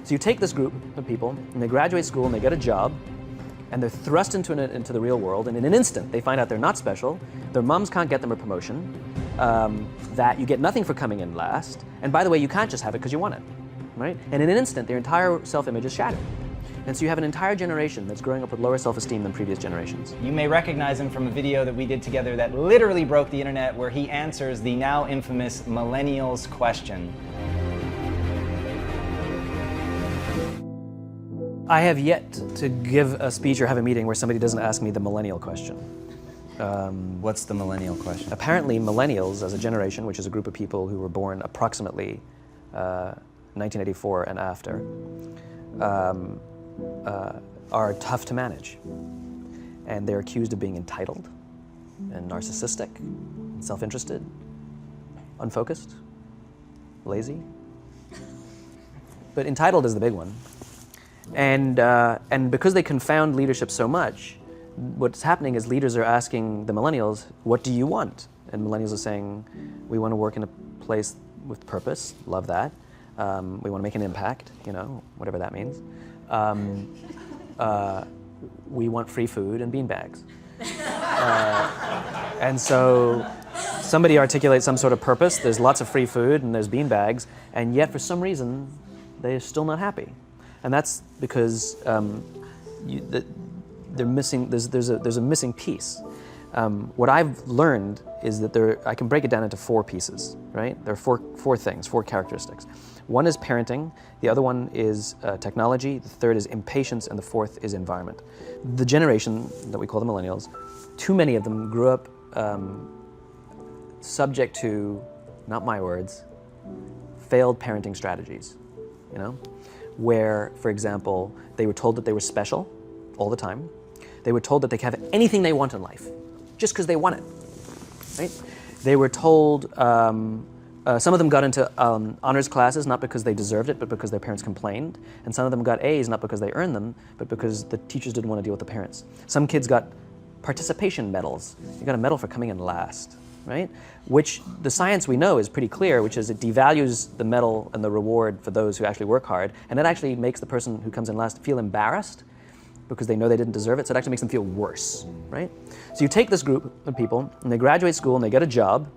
So you take this group of people, and they graduate school, and they get a job, and they're thrust into the real world, and in an instant, they find out they're not special, their moms can't get them a promotion, that you get nothing for coming in last, and by the way, you can't just have it because you want it, right? And in an instant, their entire self-image is shattered. And so you have an entire generation that's growing up with lower self-esteem than previous generations. You may recognize him from a video that we did together that literally broke the internet, where he answers the now infamous Millennials question. I have yet to give a speech or have a meeting where somebody doesn't ask me the millennial question. What's the millennial question? Apparently, millennials as a generation, which is a group of people who were born approximately 1984 and after, are tough to manage. And they're accused of being entitled and narcissistic, self-interested, unfocused, lazy. But entitled is the big one. And because they confound leadership so much, what's happening is leaders are asking the millennials, what do you want? And millennials are saying, we want to work in a place with purpose, love that. We want to make an impact, you know, whatever that means. We want free food and beanbags. And so somebody articulates some sort of purpose, there's lots of free food and there's beanbags, and yet for some reason, they're still not happy. And that's because they're missing, there's a missing piece. What I've learned is that I can break it down into 4 pieces, right? There are four things, 4 characteristics. One is parenting, the other one is technology, the third is impatience, and the fourth is environment. The generation that we call the millennials, too many of them grew up subject to, not my words, failed parenting strategies, you know? Where, for example, they were told that they were special all the time. They were told that they could have anything they want in life, just because they want it, right? They were told, some of them got into honors classes, not because they deserved it, but because their parents complained. And some of them got A's, not because they earned them, but because the teachers didn't want to deal with the parents. Some kids got participation medals. You got a medal for coming in last, right? Which the science we know is pretty clear, which is it devalues the medal and the reward for those who actually work hard, and it actually makes the person who comes in last feel embarrassed because they know they didn't deserve it, so it actually makes them feel worse, right? So you take this group of people, and they graduate school, and they get a job,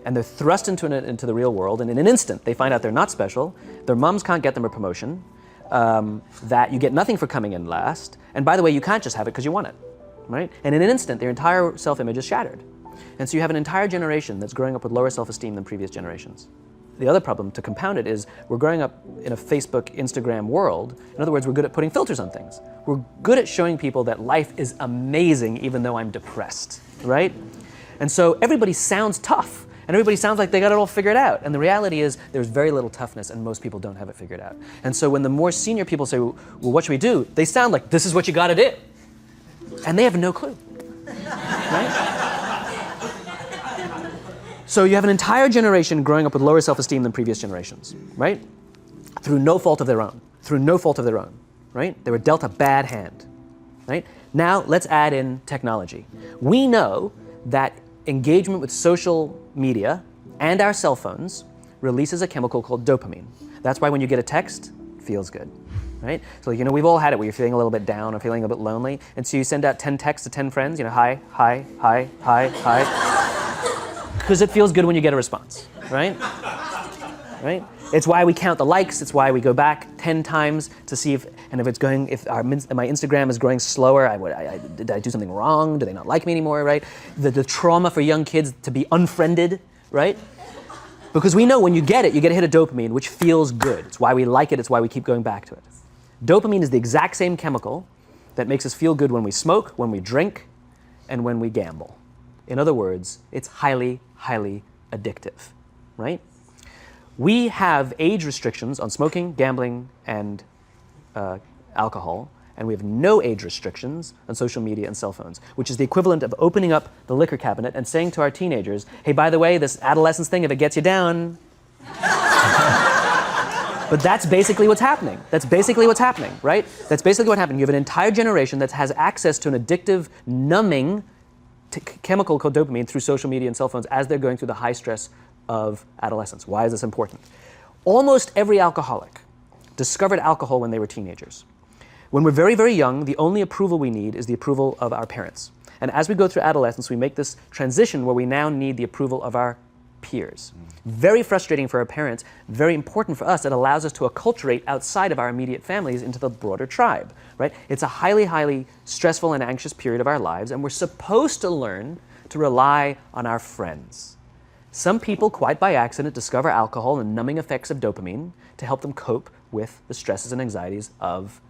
and they're thrust into the real world, and in an instant, they find out they're not special, their moms can't get them a promotion, that you get nothing for coming in last, and by the way, you can't just have it because you want it, right? And in an instant, their entire self-image is shattered. And so you have an entire generation that's growing up with lower self-esteem than previous generations. The other problem, to compound it, is we're growing up in a Facebook, Instagram world. In other words, we're good at putting filters on things. We're good at showing people that life is amazing even though I'm depressed, right? And so everybody sounds tough, and everybody sounds like they got it all figured out. And the reality is there's very little toughness, and most people don't have it figured out. And so when the more senior people say, well, what should we do? They sound like, this is what you gotta do. And they have no clue, right? So you have an entire generation growing up with lower self-esteem than previous generations, right? Through no fault of their own, right? They were dealt a bad hand, right? Now let's add in technology. We know that engagement with social media and our cell phones releases a chemical called dopamine. That's why when you get a text, it feels good, right? So, you know, we've all had it where you're feeling a little bit down or feeling a bit lonely, and so you send out 10 texts to 10 friends, you know, hi, hi, hi, hi, hi. Because it feels good when you get a response, right? Right? It's why we count the likes. It's why we go back 10 times to see if my Instagram is growing slower, did I do something wrong? Do they not like me anymore, right? The trauma for young kids to be unfriended, right? Because we know when you get a hit of dopamine, which feels good. It's why we like it. It's why we keep going back to it. Dopamine is the exact same chemical that makes us feel good when we smoke, when we drink, and when we gamble. In other words, it's highly, highly addictive, right? We have age restrictions on smoking, gambling, and alcohol, and we have no age restrictions on social media and cell phones, which is the equivalent of opening up the liquor cabinet and saying to our teenagers, hey, by the way, this adolescence thing, if it gets you down. But that's basically what's happening. That's basically what's happening, right? That's basically what happened. You have an entire generation that has access to an addictive, numbing chemical called dopamine through social media and cell phones as they're going through the high stress of adolescence. Why is this important? Almost every alcoholic discovered alcohol when they were teenagers. When we're very, very young, the only approval we need is the approval of our parents. And as we go through adolescence, we make this transition where we now need the approval of our peers. Very frustrating for our parents, very important for us. It allows us to acculturate outside of our immediate families into the broader tribe, right? It's a highly, highly stressful and anxious period of our lives, and we're supposed to learn to rely on our friends. Some people, quite by accident, discover alcohol and numbing effects of dopamine to help them cope with the stresses and anxieties of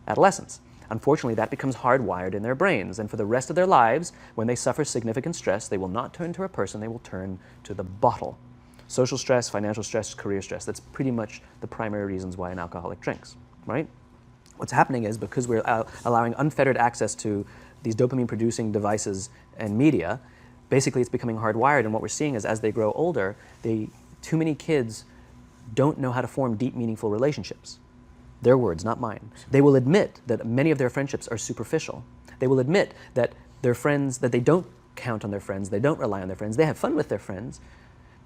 adolescence. Unfortunately, that becomes hardwired in their brains, and for the rest of their lives, when they suffer significant stress, they will not turn to a person, they will turn to the bottle. Social stress, financial stress, career stress, that's pretty much the primary reasons why an alcoholic drinks, right? What's happening is because we're allowing unfettered access to these dopamine-producing devices and media, basically it's becoming hardwired, and what we're seeing is as they grow older, too many kids don't know how to form deep, meaningful relationships. Their words, not mine. They will admit that many of their friendships are superficial. They will admit that their friends, that they don't count on their friends, they don't rely on their friends, they have fun with their friends,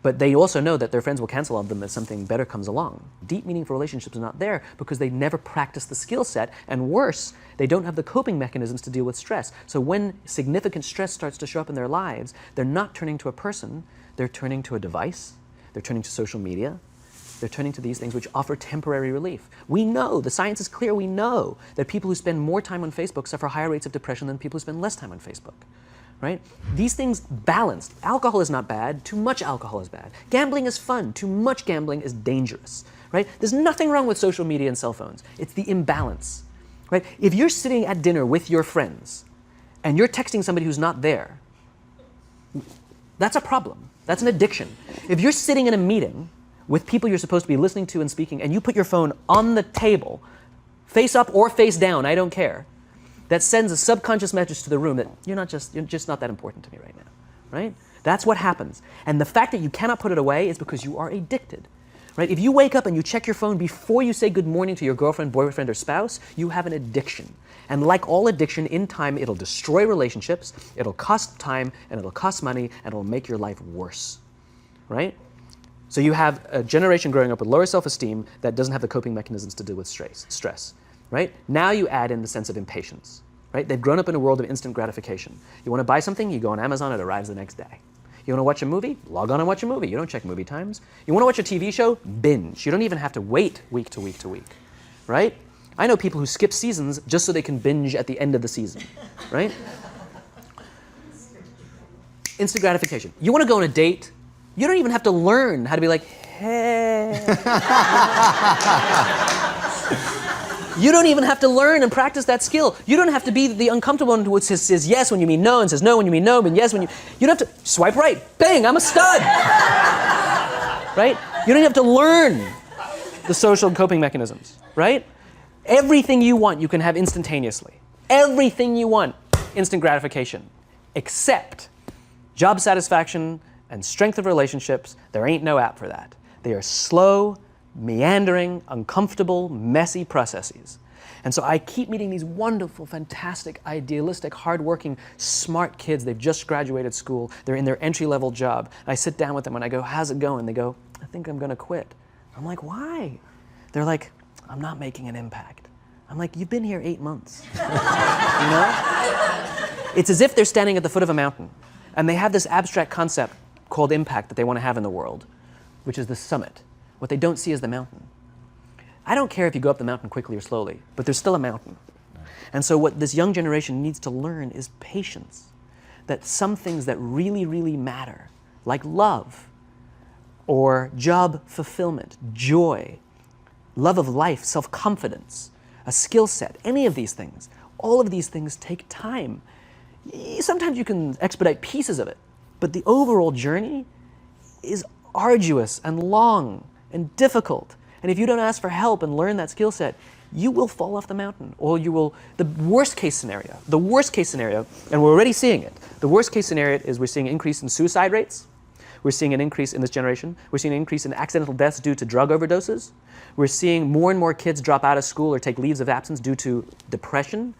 but they also know that their friends will cancel on them as something better comes along. Deep, meaningful relationships are not there because they never practice the skill set, and worse, they don't have the coping mechanisms to deal with stress. So when significant stress starts to show up in their lives, they're not turning to a person, they're turning to a device, they're turning to social media, they're turning to these things which offer temporary relief. We know, the science is clear, we know that people who spend more time on Facebook suffer higher rates of depression than people who spend less time on Facebook, right? These things balanced. Alcohol is not bad, too much alcohol is bad. Gambling is fun, too much gambling is dangerous, right? There's nothing wrong with social media and cell phones. It's the imbalance, right? If you're sitting at dinner with your friends and you're texting somebody who's not there, that's a problem. That's an addiction. If you're sitting in a meeting with people you're supposed to be listening to and speaking, and you put your phone on the table, face up or face down, I don't care, that sends a subconscious message to the room that you're just not that important to me right now, right? That's what happens. And the fact that you cannot put it away is because you are addicted, right? If you wake up and you check your phone before you say good morning to your girlfriend, boyfriend, or spouse, you have an addiction. And like all addiction, in time, it'll destroy relationships, it'll cost time, and it'll cost money, and it'll make your life worse, right? So you have a generation growing up with lower self-esteem that doesn't have the coping mechanisms to deal with stress, right? Now you add in the sense of impatience, right? They've grown up in a world of instant gratification. You want to buy something, you go on Amazon, it arrives the next day. You want to watch a movie? Log on and watch a movie. You don't check movie times. You want to watch a TV show? Binge. You don't even have to wait week to week to week, right? I know people who skip seasons just so they can binge at the end of the season, right? Instant gratification. You want to go on a date? You don't even have to learn how to be like, hey. You don't even have to learn and practice that skill. You don't have to be the uncomfortable one who says yes when you mean no and says no when you mean no and yes when you... You don't have to swipe right. Bang, I'm a stud. Right? You don't have to learn the social coping mechanisms, right? Everything you want, you can have instantaneously. Everything you want, instant gratification. Except job satisfaction and strength of relationships, there ain't no app for that. They are slow, meandering, uncomfortable, messy processes. And so I keep meeting these wonderful, fantastic, idealistic, hardworking, smart kids. They've just graduated school. They're in their entry-level job. I sit down with them and I go, how's it going? They go, I think I'm going to quit. I'm like, why? They're like, I'm not making an impact. I'm like, you've been here 8 months. You know? It's as if they're standing at the foot of a mountain and they have this abstract concept called impact that they want to have in the world, which is the summit. What they don't see is the mountain. I don't care if you go up the mountain quickly or slowly, but there's still a mountain. And so what this young generation needs to learn is patience. That some things that really, really matter, like love, or job fulfillment, joy, love of life, self-confidence, a skill set, any of these things, all of these things take time. Sometimes you can expedite pieces of it, but the overall journey is arduous and long and difficult. And if you don't ask for help and learn that skill set, you will fall off the mountain, or you will, the worst case scenario, and we're already seeing it, the worst case scenario is we're seeing an increase in suicide rates, we're seeing an increase in this generation, we're seeing an increase in accidental deaths due to drug overdoses, we're seeing more and more kids drop out of school or take leaves of absence due to depression,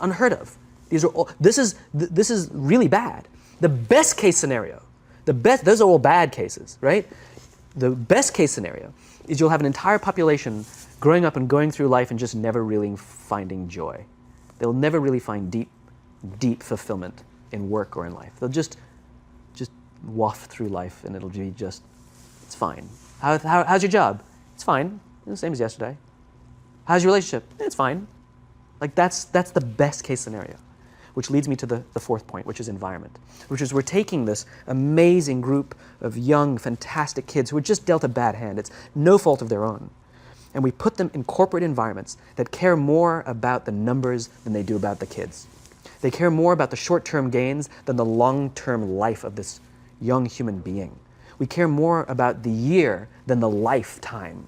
unheard of. These are all, this is really bad. The best case scenario, those are all bad cases, right? The best case scenario is you'll have an entire population growing up and going through life and just never really finding joy. They'll never really find deep fulfillment in work or in life. They'll just waft through life and it'll be just, it's fine. How's your job? It's fine. It's the same as yesterday. How's your relationship? It's fine. Like that's the best case scenario, which leads me to the fourth point, which is environment, which is we're taking this amazing group of young, fantastic kids who are just dealt a bad hand. It's no fault of their own. And we put them in corporate environments that care more about the numbers than they do about the kids. They care more about the short-term gains than the long-term life of this young human being. We care more about the year than the lifetime,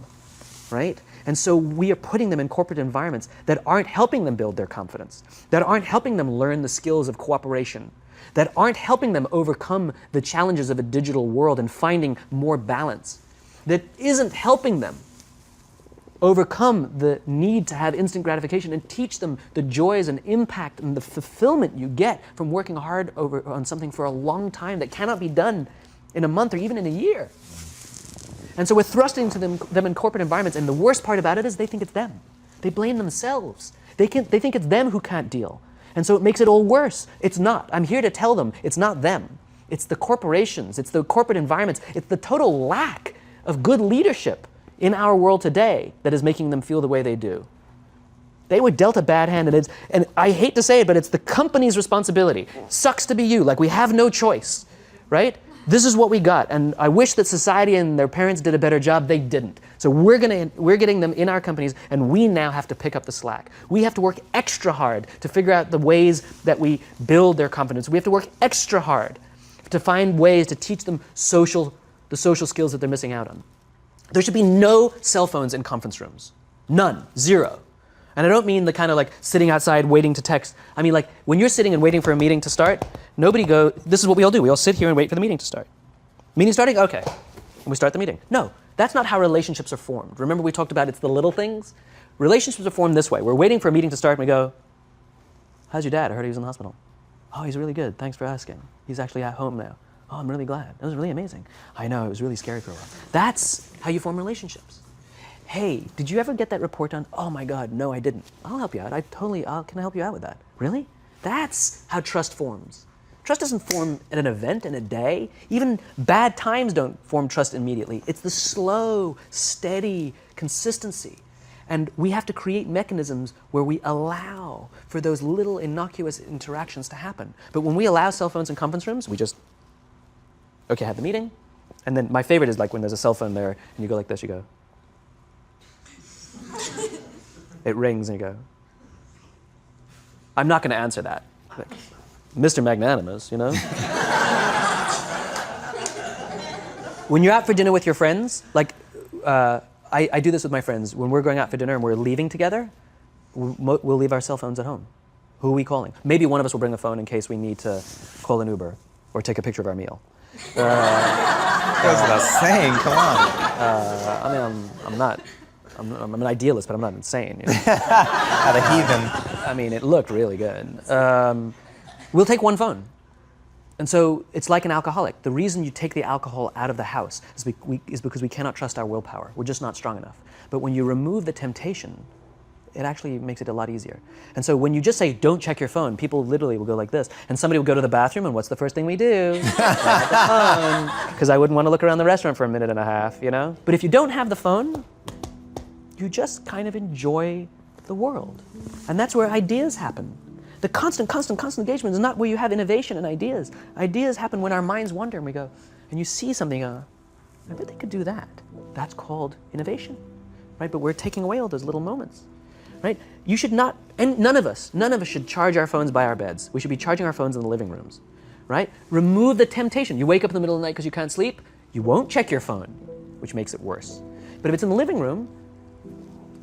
right? And so we are putting them in corporate environments that aren't helping them build their confidence, that aren't helping them learn the skills of cooperation, that aren't helping them overcome the challenges of a digital world and finding more balance, that isn't helping them overcome the need to have instant gratification and teach them the joys and impact and the fulfillment you get from working hard on something for a long time that cannot be done in a month or even in a year. And so we're thrusting to them in corporate environments, and the worst part about it is they think it's them. They blame themselves. They think it's them who can't deal. And so it makes it all worse. It's not. I'm here to tell them it's not them. It's the corporations. It's the corporate environments. It's the total lack of good leadership in our world today that is making them feel the way they do. They were dealt a bad hand, and I hate to say it, but it's the company's responsibility. Sucks to be you, like we have no choice, right? This is what we got, and I wish that society and their parents did a better job. They didn't. So we're getting them in our companies, and we now have to pick up the slack. We have to work extra hard to figure out the ways that we build their confidence. We have to work extra hard to find ways to teach them the social skills that they're missing out on. There should be no cell phones in conference rooms. None. Zero. And I don't mean the kind of like sitting outside waiting to text. I mean like when you're sitting and waiting for a meeting to start, this is what we all do. We all sit here and wait for the meeting to start. Meeting starting? Okay. And we start the meeting. No, that's not how relationships are formed. Remember we talked about it's the little things? Relationships are formed this way. We're waiting for a meeting to start and we go, how's your dad? I heard he was in the hospital. Oh, he's really good. Thanks for asking. He's actually at home now. Oh, I'm really glad. That was really amazing. I know, it was really scary for a while. That's how you form relationships. Hey, did you ever get that report done? Oh my God, no, I didn't. I'll help you out. Can I help you out with that? Really? That's how trust forms. Trust doesn't form at an event in a day. Even bad times don't form trust immediately. It's the slow, steady consistency. And we have to create mechanisms where we allow for those little innocuous interactions to happen. But when we allow cell phones in conference rooms, we just, okay, have the meeting. And then my favorite is like when there's a cell phone there and you go like this, you go. It rings and you go. I'm not going to answer that. Like, Mr. Magnanimous, you know? When you're out for dinner with your friends, like I do this with my friends. When we're going out for dinner and we're leaving together, we'll leave our cell phones at home. Who are we calling? Maybe one of us will bring a phone in case we need to call an Uber or take a picture of our meal. That goes without saying, come on. I'm an idealist, but I'm not insane. You know? At a heathen. I mean, it looked really good. We'll take one phone. And so it's like an alcoholic. The reason you take the alcohol out of the house is because we cannot trust our willpower. We're just not strong enough. But when you remove the temptation, it actually makes it a lot easier. And so when you just say, don't check your phone, people literally will go like this. And somebody will go to the bathroom, and what's the first thing we do? Grab the phone. Because I wouldn't want to look around the restaurant for a minute and a half, you know? But if you don't have the phone, you just kind of enjoy the world. And that's where ideas happen. The constant engagement is not where you have innovation and ideas. Ideas happen when our minds wander and we go, and you see something, I bet they could do that. That's called innovation, right? But we're taking away all those little moments, right? You should not, and none of us should charge our phones by our beds. We should be charging our phones in the living rooms, right? Remove the temptation. You wake up in the middle of the night because you can't sleep, you won't check your phone, which makes it worse. But if it's in the living room,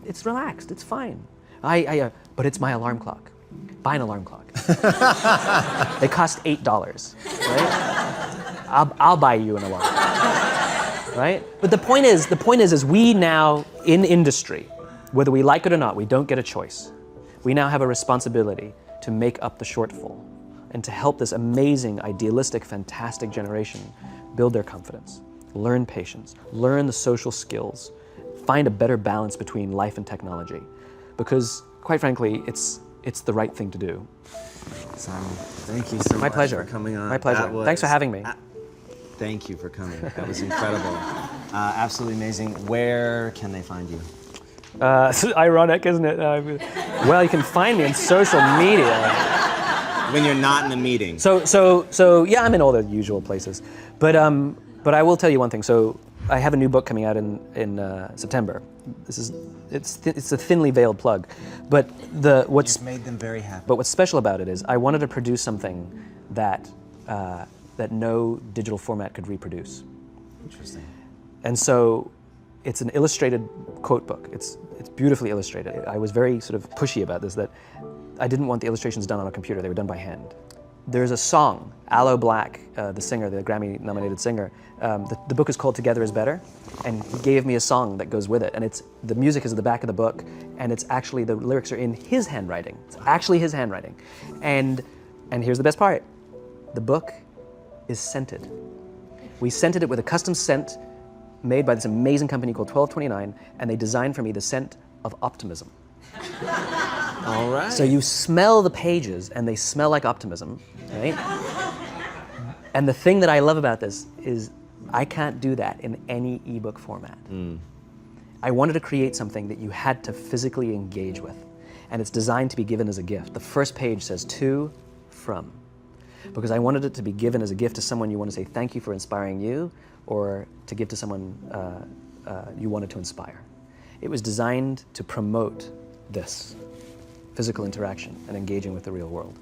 it's relaxed, it's fine. But it's my alarm clock. Buy an alarm clock. They cost $8, right? I'll buy you an alarm, right? But the point is we now in industry, whether we like it or not, we don't get a choice. We now have a responsibility to make up the shortfall and to help this amazing, idealistic, fantastic generation build their confidence, learn patience, learn the social skills, find a better balance between life and technology, because quite frankly, it's the right thing to do. Simon, thank you so My much pleasure. for coming on. My pleasure. Thanks for having me. Thank you for coming. That was incredible. Absolutely amazing. Where can they find you? It's ironic, isn't it? Well, you can find me on social media. When you're not in a meeting. So yeah, I'm in all the usual places, but I will tell you one thing. So I have a new book coming out in September. It's a thinly veiled plug, but You've made them very happy. But what's special about it is I wanted to produce something that no digital format could reproduce. Interesting. And so it's an illustrated quote book. It's beautifully illustrated. I was very sort of pushy about this, that I didn't want the illustrations done on a computer, they were done by hand. There's a song, Aloe Black, the singer, the Grammy-nominated singer, the book is called Together is Better, and he gave me a song that goes with it, and the music is at the back of the book, and it's actually, the lyrics are in his handwriting. It's actually his handwriting. And here's the best part, the book is scented. We scented it with a custom scent made by this amazing company called 1229, and they designed for me the scent of optimism. All right. So you smell the pages, and they smell like optimism, right? And the thing that I love about this is I can't do that in any ebook format. I wanted to create something that you had to physically engage with, and it's designed to be given as a gift. The first page says to, from, because I wanted it to be given as a gift to someone you want to say thank you for inspiring you, or to give to someone you wanted to inspire. It was designed to promote this physical interaction and engaging with the real world.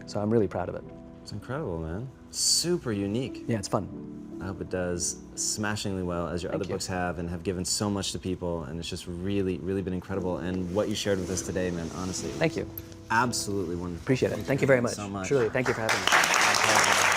So I'm really proud of it. It's incredible, man. Super unique. Yeah, it's fun. I hope it does smashingly well, as your other books have, and have given so much to people, and it's just really, really been incredible. And what you shared with us today, man, honestly. Thank you. Absolutely wonderful. Appreciate it. Thank you very much. so much. Truly, thank you for having me. My pleasure.